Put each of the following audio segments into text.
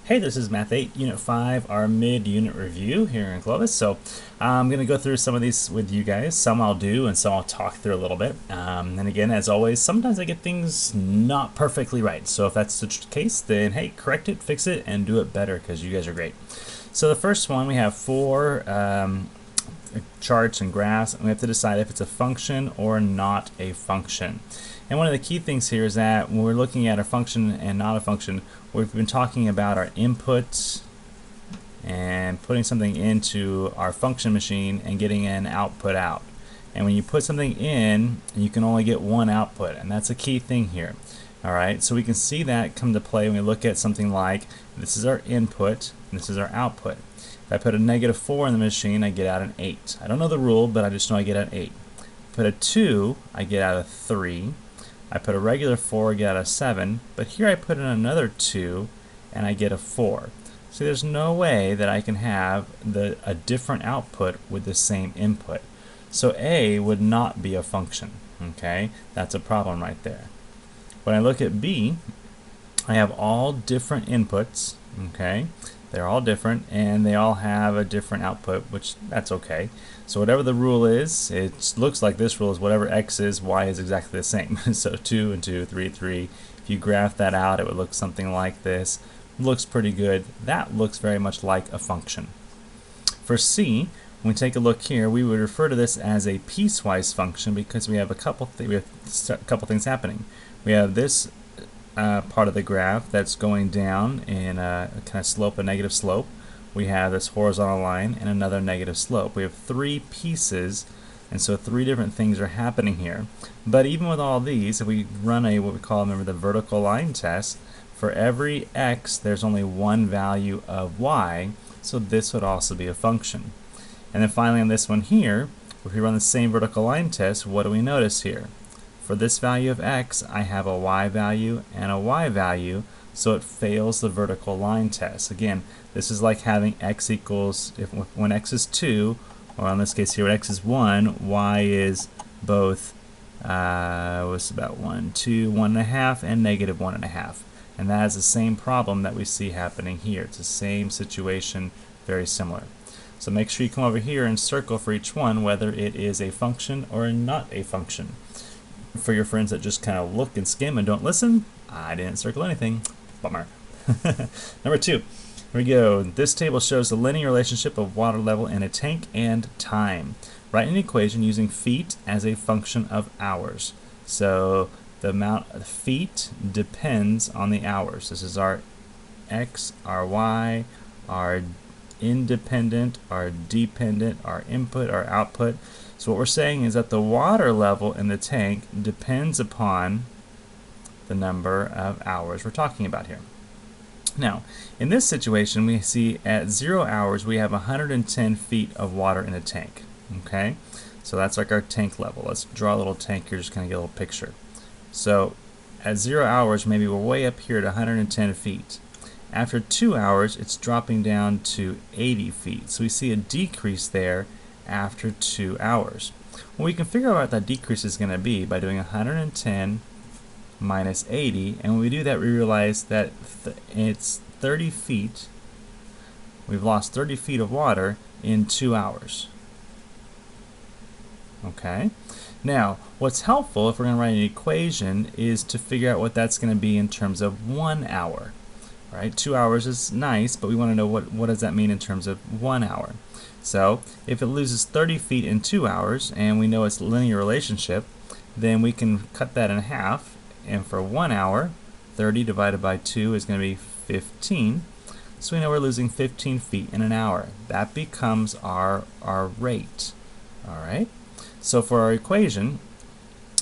Hey, this is Math 8, Unit 5, our mid-unit review here in Clovis. So I'm going to go through some of these with you guys. Some I'll do and some I'll talk through a little bit. And again, as always, sometimes I get things not perfectly right. So if that's the case, then hey, correct it, fix it, and do it better because you guys are great. So the first one, we have four charts and graphs, and we have to decide if it's a function or not a function. And one of the key things here is that when we're looking at a function and not a function, we've been talking about our inputs and putting something into our function machine and getting an output out. And when you put something in, you can only get one output, and that's a key thing here. Alright, so we can see that come to play when we look at something like this is our input and this is our output. If I put a -4 in the machine, I get out an 8. I don't know the rule, but I just know I get out an 8. Put a 2, I get out a 3. I put a regular 4, I get out a 7, but here I put in another 2 and I get a 4. See, there's no way that I can have a different output with the same input. So A would not be a function, okay? That's a problem right there. When I look at B, I have all different inputs, okay? They're all different and they all have a different output, which that's okay. So whatever the rule is, it looks like this rule is whatever x is, y is exactly the same. So 2 and 2, 3, 3. If you graph that out, it would look something like this. Looks pretty good. That looks very much like a function. For C, when we take a look here, we would refer to this as a piecewise function because we have a couple things happening. We have this part of the graph that's going down in a kind of slope, a negative slope. We have this horizontal line and another negative slope. We have three pieces, and so three different things are happening here. But even with all these, if we run what we call, remember, the vertical line test, for every x there's only one value of y, so this would also be a function. And then finally on this one here, if we run the same vertical line test, what do we notice here? For this value of x, I have a y value and a y value, so it fails the vertical line test. Again, this is like having x equals, when x is 2, or in this case here when x is 1, y is both, what's about 1, 2, 1.5, and -1.5. And that is the same problem that we see happening here. It's the same situation, very similar. So make sure you come over here and circle for each one whether it is a function or not a function. For your friends that just kind of look and skim and don't listen, I didn't circle anything. Bummer. Number 2, here we go. This table shows the linear relationship of water level in a tank and time. Write an equation using feet as a function of hours. So the amount of feet depends on the hours. This is our x, our y, our independent, our dependent, our input, our output. So what we're saying is that the water level in the tank depends upon the number of hours we're talking about here. Now, in this situation, we see at 0 hours we have 110 feet of water in a tank. Okay, so that's like our tank level. Let's draw a little tank here, just kind of get a little picture. So at 0 hours, maybe we're way up here at 110 feet. After 2 hours, it's dropping down to 80 feet. So we see a decrease there after 2 hours. Well, we can figure out what that decrease is going to be by doing 110 minus 80, and when we do that we realize that it's 30 feet. We've lost 30 feet of water in 2 hours. Okay, now what's helpful if we're going to write an equation is to figure out what that's going to be in terms of 1 hour. Right? 2 hours is nice, but we want to know what does that mean in terms of 1 hour. So if it loses 30 feet in 2 hours, and we know it's linear relationship, then we can cut that in half, and for 1 hour, 30 divided by 2 is going to be 15. So we know we're losing 15 feet in an hour. That becomes our rate. Alright? So for our equation,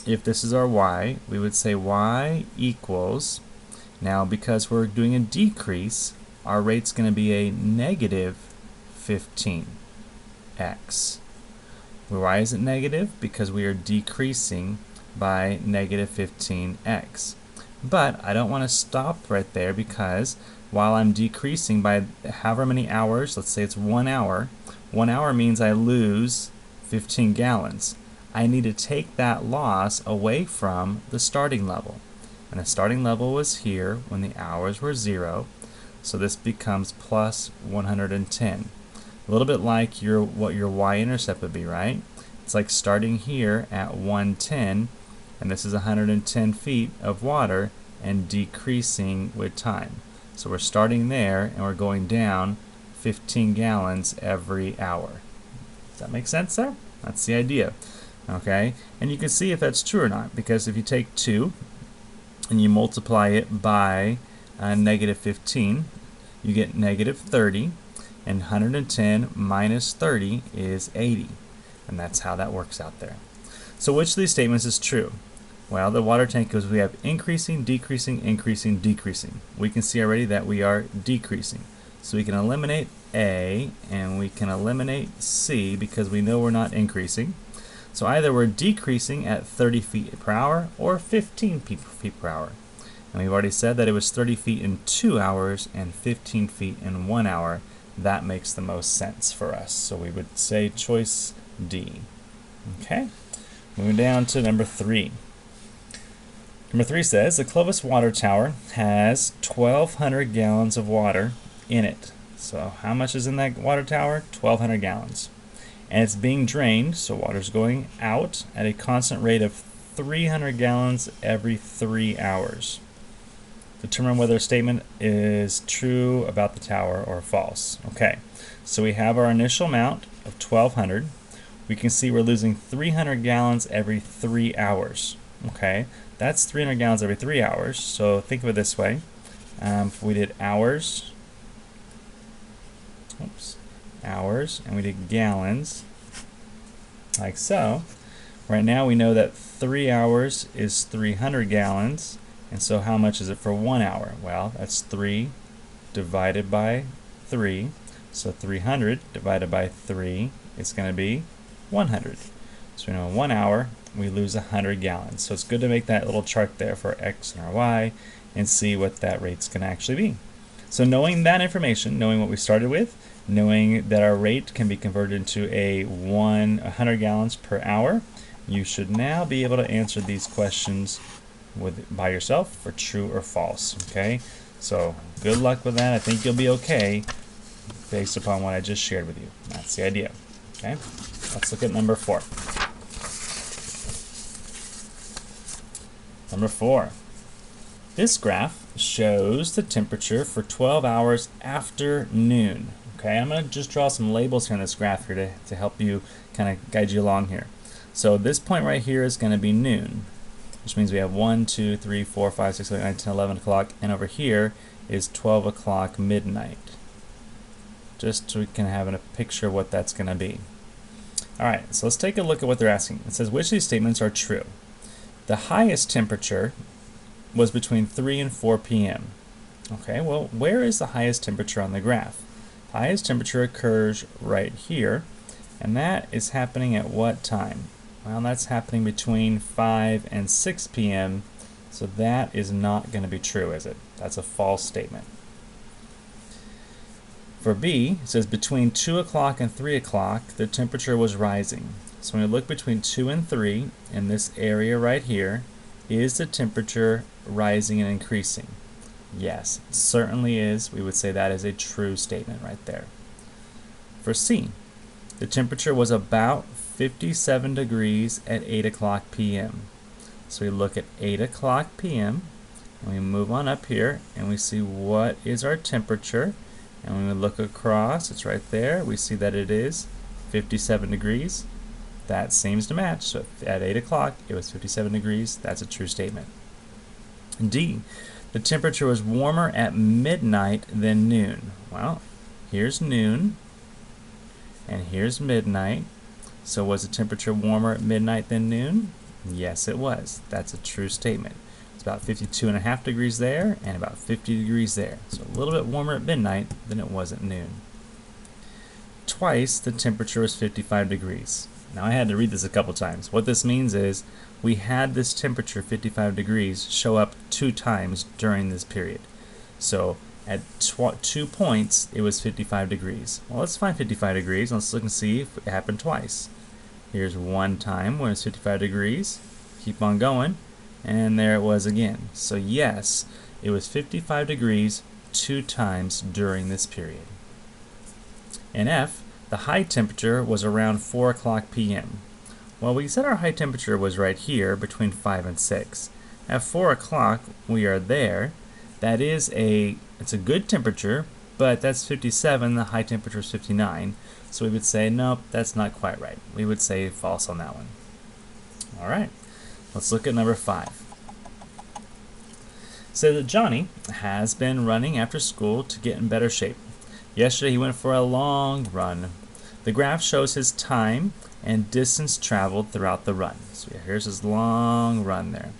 if this is our y, we would say y equals, now because we're doing a decrease, our rate's going to be a -15. X. Why is it negative? Because we are decreasing by -15x. But I don't want to stop right there because while I'm decreasing by however many hours, let's say it's 1 hour, 1 hour means I lose 15 gallons. I need to take that loss away from the starting level. And the starting level was here when the hours were 0. So this becomes plus 110. A little bit like what your y-intercept would be, right? It's like starting here at 110, and this is 110 feet of water, and decreasing with time. So we're starting there, and we're going down 15 gallons every hour. Does that make sense there? That's the idea. Okay, and you can see if that's true or not, because if you take 2 and you multiply it by negative 15, you get negative 30, and 110 minus 30 is 80. And that's how that works out there. So which of these statements is true? Well, the water tank goes, we have increasing, decreasing, increasing, decreasing. We can see already that we are decreasing. So we can eliminate A and we can eliminate C because we know we're not increasing. So either we're decreasing at 30 feet per hour or 15 feet per hour. And we've already said that it was 30 feet in 2 hours and 15 feet in 1 hour. That makes the most sense for us. So we would say choice D. Okay, moving down to number 3. Number 3 says the Clovis water tower has 1,200 gallons of water in it. So how much is in that water tower? 1,200 gallons. And it's being drained, so water's going out at a constant rate of 300 gallons every 3 hours. Determine whether a statement is true about the tower or false. Okay, so we have our initial amount of 1,200. We can see we're losing 300 gallons every 3 hours. Okay, that's 300 gallons every 3 hours. So think of it this way. If we did hours, and we did gallons, like so. Right now we know that 3 hours is 300 gallons. And so how much is it for 1 hour? Well, that's 3 divided by 3. So 300 divided by 3 is going to be 100. So we know in 1 hour we lose 100 gallons. So it's good to make that little chart there for X and our Y and see what that rate's going to actually be. So knowing that information, knowing what we started with, knowing that our rate can be converted into 100 gallons per hour, you should now be able to answer these questions by yourself for true or false. Okay, so good luck with that. I think you'll be okay based upon what I just shared with you. That's the idea. Okay, let's look at number 4. Number 4. This graph shows the temperature for 12 hours after noon. Okay, I'm going to just draw some labels here on this graph here to help you kind of guide you along here. So this point right here is going to be noon, which means we have 1, 2, 3, 4, 5, 6, 7, 8, 9, 10, 11 o'clock, and over here is 12 o'clock midnight. Just so we can have a picture of what that's going to be. Alright, so let's take a look at what they're asking. It says, which of these statements are true? The highest temperature was between 3 and 4 p.m. Okay, well, where is the highest temperature on the graph? Highest temperature occurs right here, and that is happening at what time? Well, that's happening between 5 and 6 p.m., so that is not going to be true, is it? That's a false statement. For B, it says between 2 o'clock and 3 o'clock, the temperature was rising. So when we look between 2 and 3, in this area right here, is the temperature rising and increasing? Yes, it certainly is. We would say that is a true statement right there. For C, the temperature was about 57 degrees at 8 o'clock p.m. So we look at 8 o'clock p.m. and we move on up here and we see what is our temperature. And when we look across, it's right there. We see that it is 57 degrees. That seems to match. So at 8 o'clock, it was 57 degrees. That's a true statement. D, the temperature was warmer at midnight than noon. Well, here's noon, and here's midnight. So was the temperature warmer at midnight than noon? Yes, it was. That's a true statement. It's about 52.5 degrees there and about 50 degrees there. So a little bit warmer at midnight than it was at noon. Twice the temperature was 55 degrees. Now I had to read this a couple times. What this means is we had this temperature 55 degrees show up 2 times during this period. So at 2 points it was 55 degrees. Well, let's find 55 degrees. Let's look and see if it happened twice. Here's one time when it's 55 degrees. Keep on going. And there it was again. So yes, it was 55 degrees 2 times during this period. In F, the high temperature was around 4 o'clock p.m. Well, we said our high temperature was right here between 5 and 6. At 4 o'clock, we are there. That is it's a good temperature, but that's 57, the high temperature is 59. So we would say, nope, that's not quite right. We would say false on that one. All right, let's look at number 5. So that Johnny has been running after school to get in better shape. Yesterday he went for a long run. The graph shows his time and distance traveled throughout the run. So here's his long run there.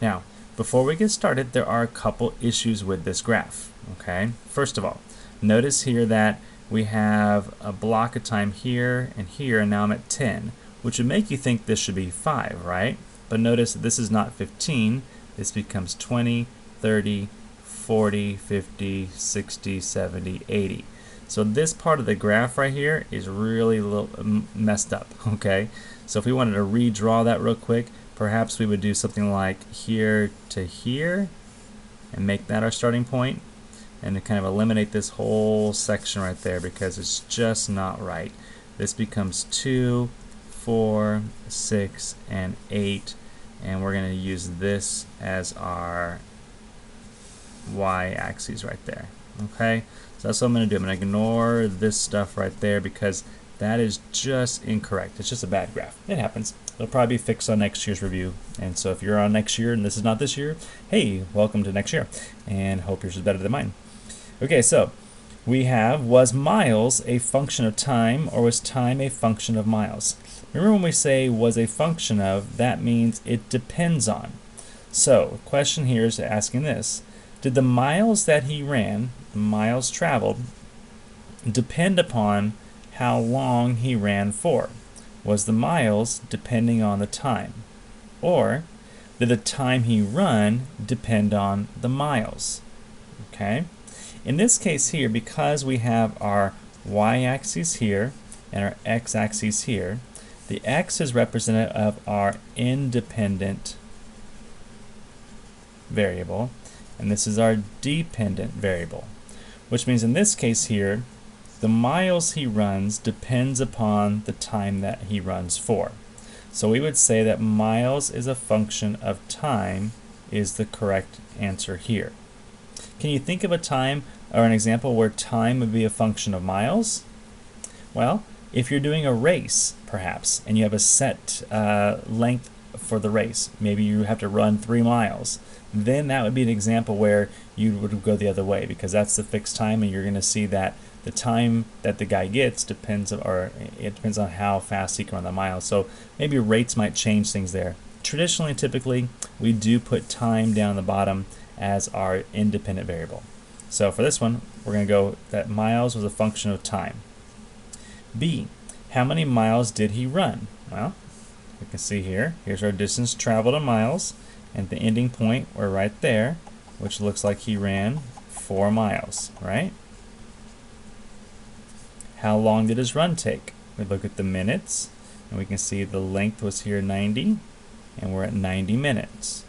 Now, before we get started, there are a couple issues with this graph. Okay, first of all, notice here that we have a block of time here, and now I'm at 10, which would make you think this should be 5, right? But notice that this is not 15. This becomes 20, 30, 40, 50, 60, 70, 80. So this part of the graph right here is really messed up, okay? So if we wanted to redraw that real quick, perhaps we would do something like here to here and make that our starting point, and to kind of eliminate this whole section right there because it's just not right. This becomes 2, 4, 6, and 8, and we're going to use this as our y-axis right there. Okay, so that's what I'm going to do. I'm going to ignore this stuff right there because that is just incorrect. It's just a bad graph. It happens. It'll probably be fixed on next year's review. And so if you're on next year and this is not this year, hey, welcome to next year, and hope yours is better than mine. Okay, so we have, was miles a function of time, or was time a function of miles? Remember, when we say was a function of, that means it depends on. So the question here is asking this: did the miles that he ran, the miles traveled, depend upon how long he ran for? Was the miles depending on the time? Or did the time he run depend on the miles? Okay. In this case here, because we have our y-axis here and our x-axis here, the x is representative of our independent variable, and this is our dependent variable, which means in this case here, the miles he runs depends upon the time that he runs for. So we would say that miles is a function of time is the correct answer here. Can you think of a time or an example where time would be a function of miles? Well, if you're doing a race, perhaps, and you have a set length for the race, maybe you have to run 3 miles, then that would be an example where you would go the other way, because that's the fixed time, and you're going to see that the time that the guy gets depends, or it depends on how fast he can run the mile. So maybe rates might change things there. Traditionally, typically, we do put time down the bottom as our independent variable. So for this one, we're going to go that miles was a function of time. B, how many miles did he run? Well, we can see here, here's our distance traveled in miles, and the ending point, we're right there, which looks like he ran 4 miles, right? How long did his run take? We look at the minutes, and we can see the length was here 90, and we're at 90 minutes.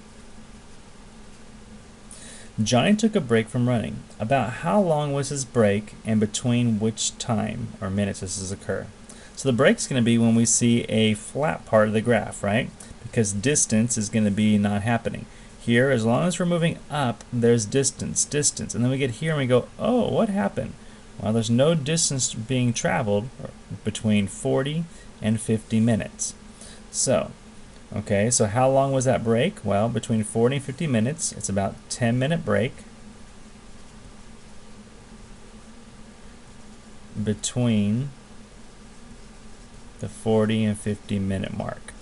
Johnny took a break from running. About how long was his break, and between which time or minutes does this occur? So the break's going to be when we see a flat part of the graph, right? Because distance is going to be not happening. Here, as long as we're moving up, there's distance, and then we get here and we go, oh, what happened? Well, there's no distance being traveled between 40 and 50 minutes. So, okay, so how long was that break? Well, between 40 and 50 minutes, it's about 10-minute break between the 40 and 50-minute mark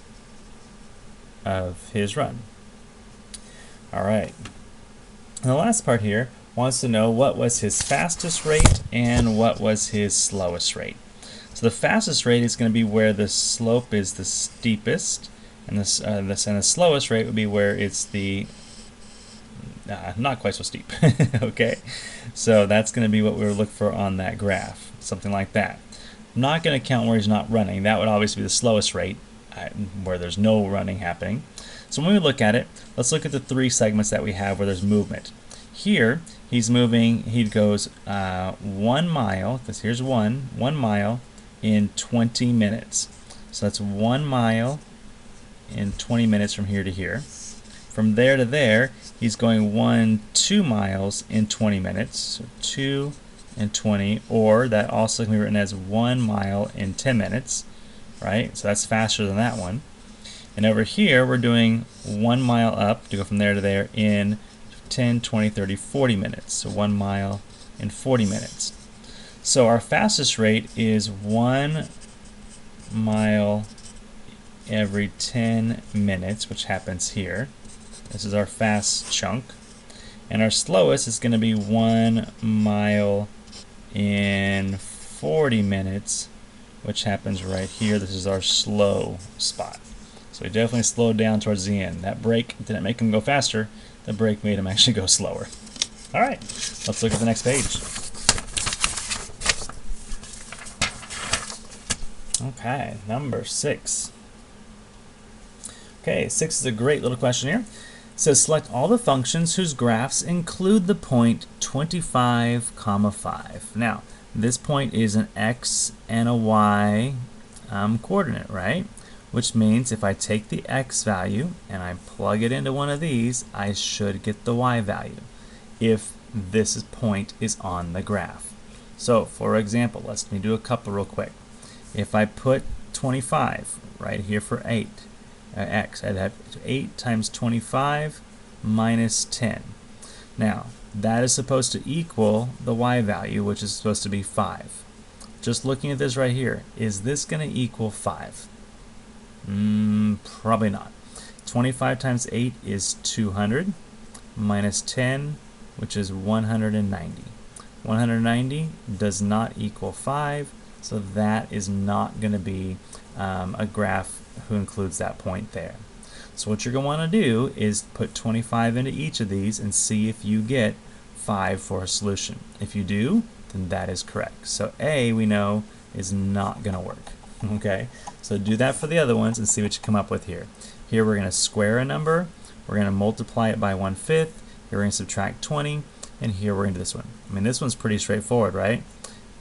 of his run. All right. And the last part here wants to know what was his fastest rate and what was his slowest rate. So the fastest rate is going to be where the slope is the steepest, and the slowest rate would be where it's the not quite so steep. Okay, so that's going to be what we would look for on that graph, something like that. I'm not going to count where he's not running. That would obviously be the slowest rate, where there's no running happening. So when we look at it, let's look at the 3 segments that we have where there's movement. Here, he's moving, he goes 1 mile, because here's 1 mile in 20 minutes. So that's 1 mile in 20 minutes from here to here. From there to there, he's going 2 miles in 20 minutes. So 2 and 20, or that also can be written as 1 mile in 10 minutes, right? So that's faster than that one. And over here, we're doing 1 mile up to go from there to there in 10, 20, 30, 40 minutes. So 1 mile in 40 minutes. So our fastest rate is 1 mile every 10 minutes, which happens here. This is our fast chunk. And our slowest is going to be 1 mile in 40 minutes, which happens right here. This is our slow spot. So we definitely slowed down towards the end. That brake didn't make him go faster. The brake made him actually go slower. All right, let's look at the next page. Okay, number 6. Okay, 6 is a great little question here. It says select all the functions whose graphs include the point 25, 5. Now, this point is an x and a y coordinate, right? Which means if I take the x value and I plug it into one of these, I should get the y value if this point is on the graph. So, for example, let me do a couple real quick. If I put 25 right here for 8, x, I'd have 8 times 25 minus 10. Now, that is supposed to equal the y value, which is supposed to be 5. Just looking at this right here, is this going to equal 5? Probably not. 25 times 8 is 200 minus 10, which is 190. 190 does not equal 5, so that is not going to be a graph who includes that point there. So what you're going to want to do is put 25 into each of these and see if you get 5 for a solution. If you do, then that is correct. So A, we know, is not going to work. Okay, so do that for the other ones and see what you come up with here. Here we're going to square a number, we're going to multiply it by 1/5, here we're going to subtract 20, and here we're going to do this one. I mean, this one's pretty straightforward, right?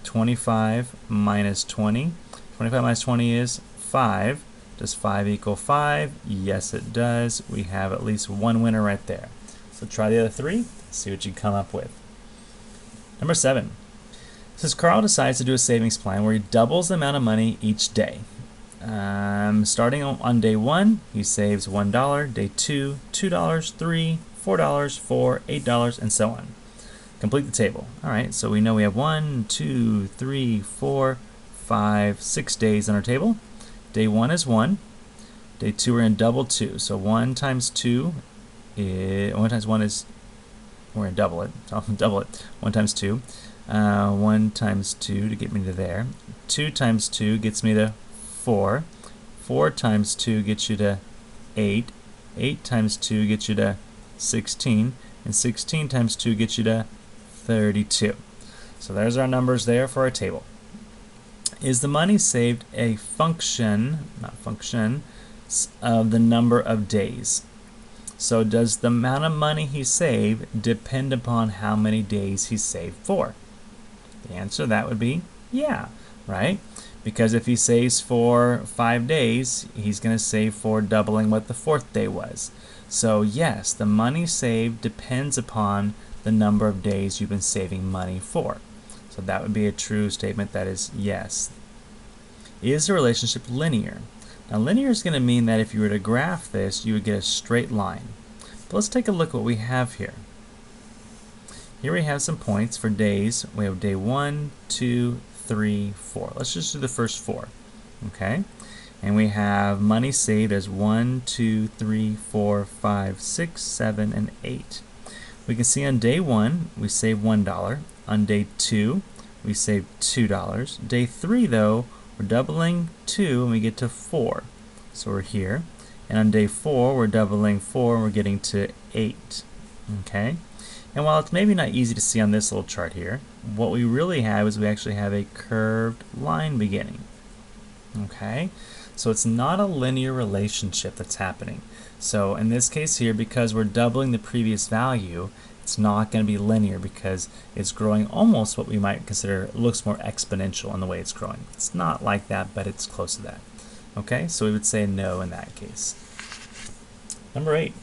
25 minus 20. 25 minus 20 is 5. Does 5 equal 5? Yes, it does. We have at least one winner right there. So try the other 3, see what you come up with. Number 7. It says Carl decides to do a savings plan where he doubles the amount of money each day. Starting on day 1, he saves $1. Day 2, $2, $3, $4, $4, $8, and so on. Complete the table. All right, so we know we have 1, 2, 3, 4, 5, 6 days on our table. Day 1 is 1. Day 2 we're going to double 2. So 1 times 2 is 1 times 1 is, we're going to double it. So I'll double it. 1 times 2. 1 times 2 to get me to there. 2 times 2 gets me to 4. 4 times 2 gets you to 8. 8 times 2 gets you to 16. And 16 times 2 gets you to 32. So there's our numbers there for our table. Is the money saved a function, not function, of the number of days? So does the amount of money he saved depend upon how many days he saved for? The answer to that would be yeah, right? Because if he saves for 5 days, he's going to save for doubling what the 4th day was. So yes, the money saved depends upon the number of days you've been saving money for. So that would be a true statement, that is yes. Is the relationship linear? Now linear is going to mean that if you were to graph this, you would get a straight line. But let's take a look at what we have here. Here we have some points for days. We have day 1, 2, 3, 4. Let's just do the first 4. Okay? And we have money saved as 1, 2, 3, 4, 5, 6, 7, and 8. We can see on day 1, we save $1. On day 2, we save $2. Day 3, though, we're doubling 2 and we get to 4. So we're here. And on day 4, we're doubling 4 and we're getting to 8. Okay? And while it's maybe not easy to see on this little chart here, what we really have is we actually have a curved line beginning. Okay? So it's not a linear relationship that's happening. So in this case here, because we're doubling the previous value, it's not going to be linear because it's growing almost what we might consider looks more exponential in the way it's growing. It's not like that, but it's close to that. Okay, so we would say no in that case. Number 8.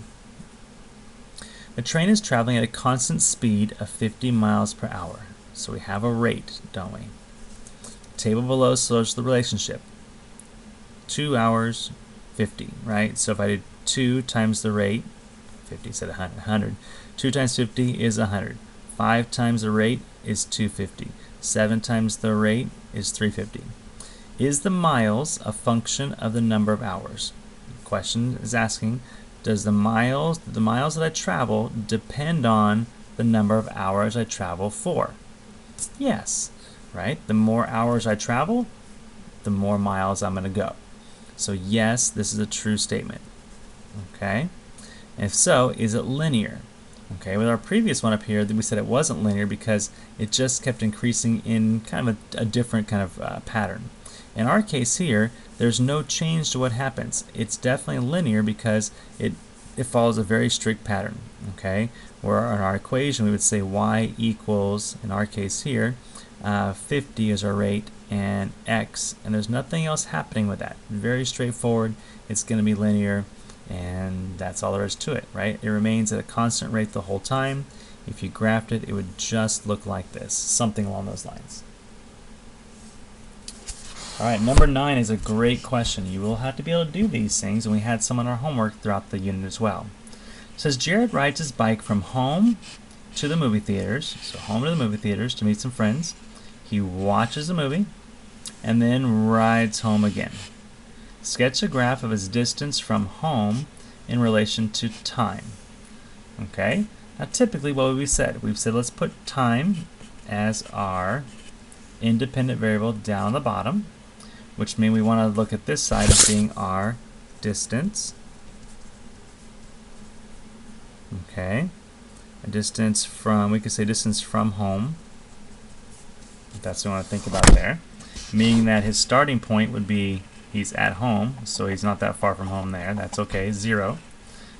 The train is traveling at a constant speed of 50 miles per hour. So we have a rate, don't we? The table below shows the relationship. 2 hours, 50, right? So if I did 2 times the rate, 50 said 100. 2 times 50 is 100. 5 times the rate is 250. 7 times the rate is 350. Is the miles a function of the number of hours? The question is asking, does the miles that I travel depend on the number of hours I travel for? Yes, right? The more hours I travel, the more miles I'm going to go. So yes, this is a true statement. Okay? And if so, is it linear? Okay, with our previous one up here, we said it wasn't linear because it just kept increasing in kind of a different kind of pattern. In our case here, there's no change to what happens. It's definitely linear because it follows a very strict pattern. Okay, where in our equation we would say y equals, in our case here, 50 is our rate and x, and there's nothing else happening with that. Very straightforward. It's going to be linear, and that's all there is to it, right? It remains at a constant rate the whole time. If you graphed it, it would just look like this, something along those lines. All right, number 9 is a great question. You will have to be able to do these things, and we had some on our homework throughout the unit as well. It says Jared rides his bike from home to the movie theaters, so home to the movie theaters to meet some friends. He watches the movie and then rides home again. Sketch a graph of his distance from home in relation to time. Okay, now typically what we've said let's put time as our independent variable down the bottom, which means we want to look at this side as being our distance. Okay, a distance from, we could say distance from home. That's what we want to think about there. Meaning that his starting point would be, he's at home, so he's not that far from home there. That's okay, 0.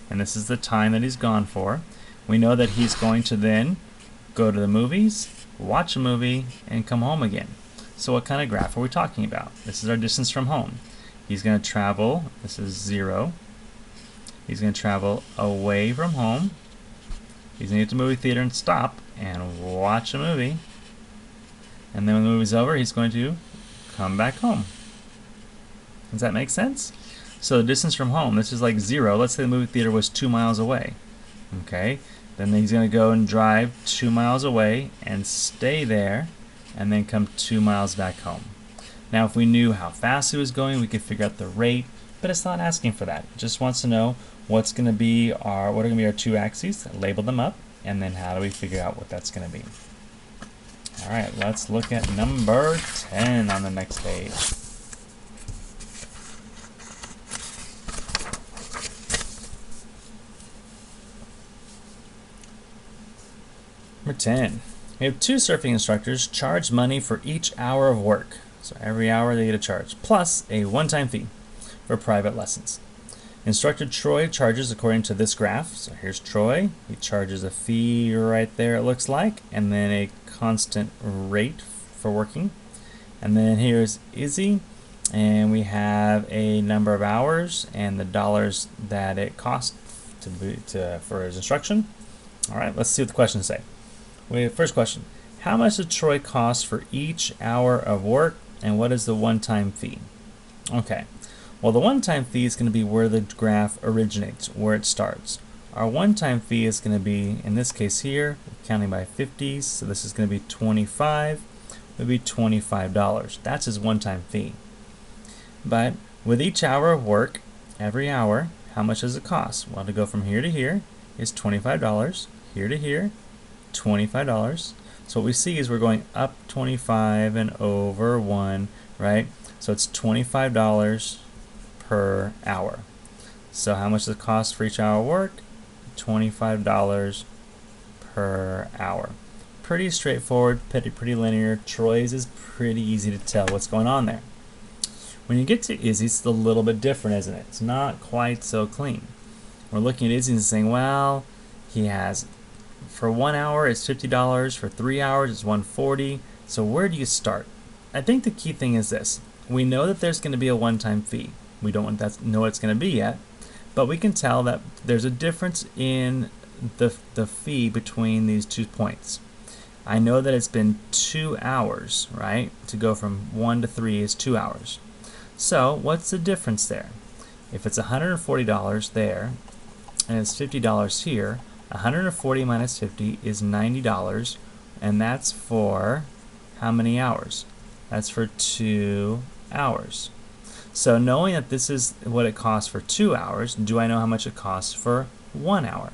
And this is the time that he's gone for. We know that he's going to then go to the movies, watch a movie, and come home again. So what kind of graph are we talking about? This is our distance from home. He's going to travel, this is 0. He's going to travel away from home. He's going to get to the movie theater and stop and watch a movie. And then when the movie's over, he's going to come back home. Does that make sense? So the distance from home, this is like 0. Let's say the movie theater was 2 miles away. Okay, then he's going to go and drive 2 miles away and stay there and then come 2 miles back home. Now if we knew how fast he was going, we could figure out the rate, but it's not asking for that. It just wants to know what's going to be our 2 axes, label them up, and then how do we figure out what that's going to be. All right, let's look at number 10 on the next page. Number 10. We have 2 surfing instructors charge money for each hour of work. So every hour they get a charge, plus a one-time fee for private lessons. Instructor Troy charges according to this graph. So here's Troy. He charges a fee right there, it looks like, and then a constant rate for working. And then here's Izzy, and we have a number of hours and the dollars that it costs for his instruction. All right, let's see what the questions say. First question, how much does Troy cost for each hour of work, and what is the one-time fee? Okay, well the one-time fee is going to be where the graph originates, where it starts. Our one-time fee is going to be, in this case here, counting by 50s, so this is going to be 25, it would be $25. That's his one-time fee. But with each hour of work, every hour, how much does it cost? Well, to go from here to here is $25, here to here, $25. So what we see is we're going up 25 and over 1, right? So it's $25 per hour. So how much does it cost for each hour of work? $25 per hour. Pretty straightforward, pretty linear. Troy's is pretty easy to tell what's going on there. When you get to Izzy's, it's a little bit different, isn't it? It's not quite so clean. we're looking at Izzy and saying, well, he has, for 1 hour it's $50, for 3 hours it's $140. So where do you start? I think the key thing is this. We know that there's going to be a one-time fee. We don't know what it's going to be yet, but we can tell that there's a difference in the fee between these 2 points. I know that it's been 2 hours, right? To go from 1 to 3 is 2 hours. So what's the difference there? If it's $140 there and it's $50 here, 140 minus 50 is $90, and that's for how many hours? That's for 2 hours. So knowing that this is what it costs for 2 hours, do I know how much it costs for 1 hour?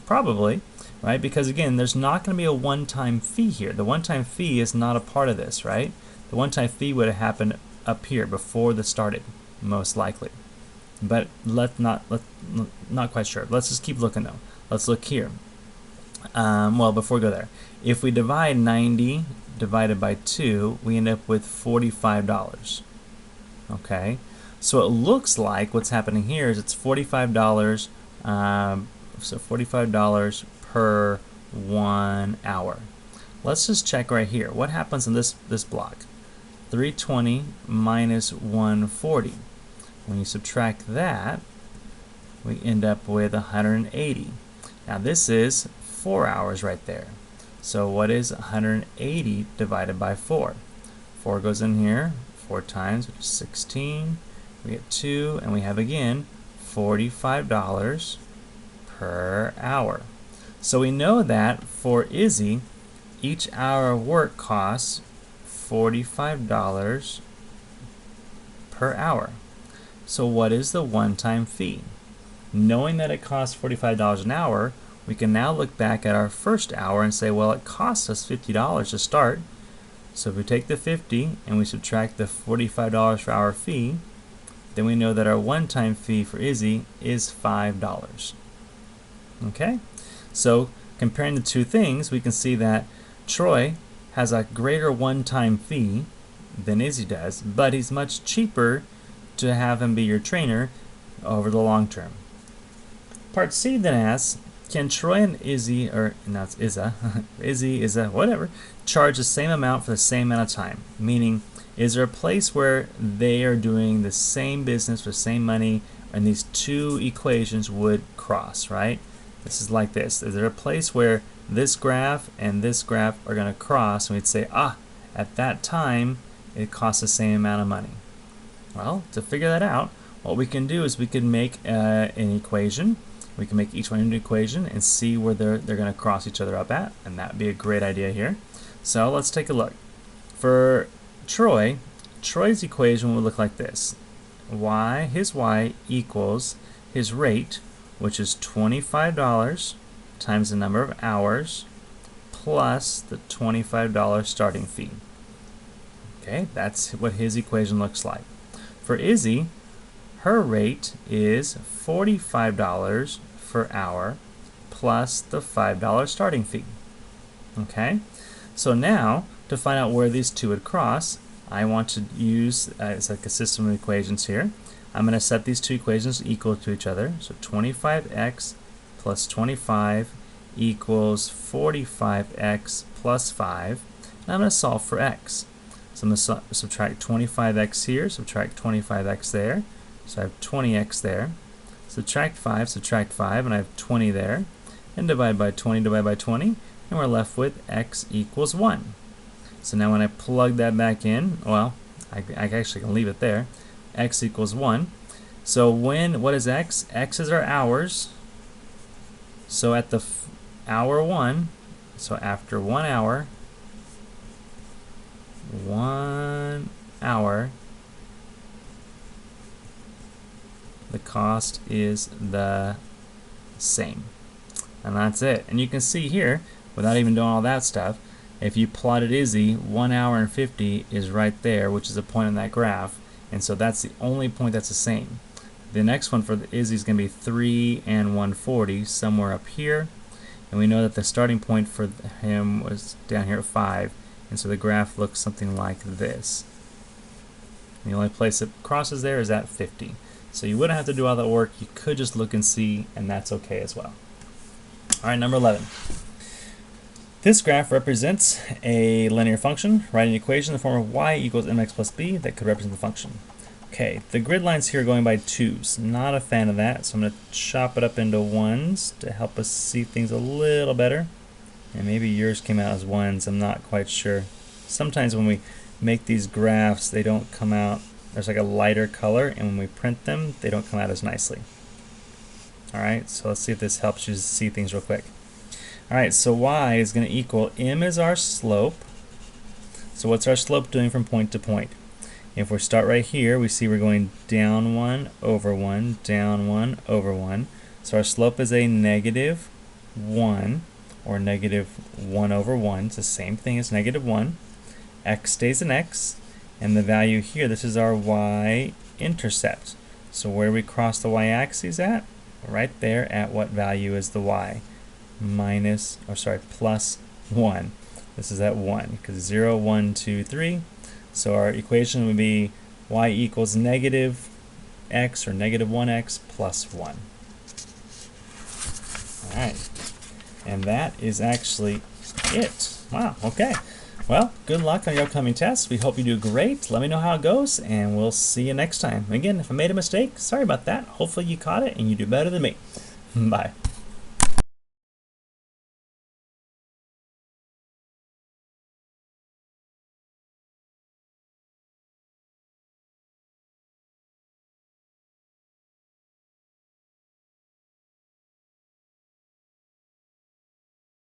Probably, right? Because again, there's not going to be a one-time fee here. The one-time fee is not a part of this, right? The one-time fee would have happened up here before this started, most likely. But not quite sure. Let's just keep looking though. Let's look here. Well, before we go there, if we divide 90 divided by 2, we end up with $45. Okay, so it looks like what's happening here is it's $45. So $45 per 1 hour. Let's just check right here. What happens in this block? 320 minus 140. When you subtract that, we end up with 180. Now this is 4 hours right there. So what is 180 divided by 4? 4 goes in here 4 times, which is 16. We get 2, and we have again $45 per hour. So we know that for Izzy, each hour of work costs $45 per hour. So what is the one-time fee? Knowing that it costs $45 an hour, we can now look back at our first hour and say, well, it costs us $50 to start. So if we take the 50 and we subtract the $45 per hour fee, then we know that our one-time fee for Izzy is $5. Okay? So comparing the two things, we can see that Troy has a greater one-time fee than Izzy does, but he's much cheaper to have him be your trainer over the long term. Part C then asks, can Troy and Izzy, or no, it's Izza, Izzy, whatever, charge the same amount for the same amount of time? Meaning, is there a place where they are doing the same business for the same money and these two equations would cross, right? This is like this. Is there a place where this graph and this graph are going to cross and we'd say, at that time, it costs the same amount of money? Well, to figure that out, what we can do is we can make an equation. We can make each one into an equation and see where they're going to cross each other up at, and that would be a great idea here. So let's take a look. For Troy, Troy's equation would look like this. His y equals his rate, which is $25 times the number of hours plus the $25 starting fee. Okay, that's what his equation looks like. For Izzy, her rate is $45 per hour plus the $5 starting fee. Okay, so now to find out where these two would cross, I want to use, it's like a system of equations here. I'm going to set these two equations equal to each other. So 25x plus 25 equals 45x plus 5. And I'm going to solve for x. So I'm going to subtract 25x here, subtract 25x there. So I have 20x there. Subtract 5, and I have 20 there. And divide by 20, divide by 20. And we're left with x equals 1. So now when I plug that back in, well, I actually can leave it there. X equals 1. So what is x? X is our hours. So at the hour 1, so after 1 hour, the cost is the same. And that's it. And you can see here, without even doing all that stuff, if you plotted Izzy, 1 hour and 50 is right there, which is a point on that graph. And so that's the only point that's the same. The next one for Izzy is going to be 3 and 140, somewhere up here. And we know that the starting point for him was down here at 5. And so the graph looks something like this. The only place it crosses there is at 50. So you wouldn't have to do all that work. You could just look and see, and that's okay as well. All right, number 11. This graph represents a linear function. Write an equation in the form of y equals mx plus b that could represent the function. Okay, the grid lines here are going by 2's. Not a fan of that, so I'm going to chop it up into 1's to help us see things a little better. And maybe yours came out as 1's, I'm not quite sure. Sometimes when we make these graphs, they don't come out, there's like a lighter color, and when we print them, they don't come out as nicely. Alright, so let's see if this helps you see things real quick. Alright, so y is going to equal m is our slope. So what's our slope doing from point to point? If we start right here, we see we're going down 1 over 1, down 1 over 1. So our slope is a negative 1, or negative 1 over 1. It's the same thing as negative 1. X stays an x, and the value here, this is our y-intercept. So where we cross the y-axis at? Right there at what value is the y? Plus 1. This is at 1, because 0, 1, 2, 3. So our equation would be y equals negative x, or negative 1x plus 1. Alright, and that is actually it. Wow, okay. Well, good luck on your upcoming tests. We hope you do great. Let me know how it goes, and we'll see you next time. Again, if I made a mistake, sorry about that. Hopefully you caught it and you do better than me. Bye.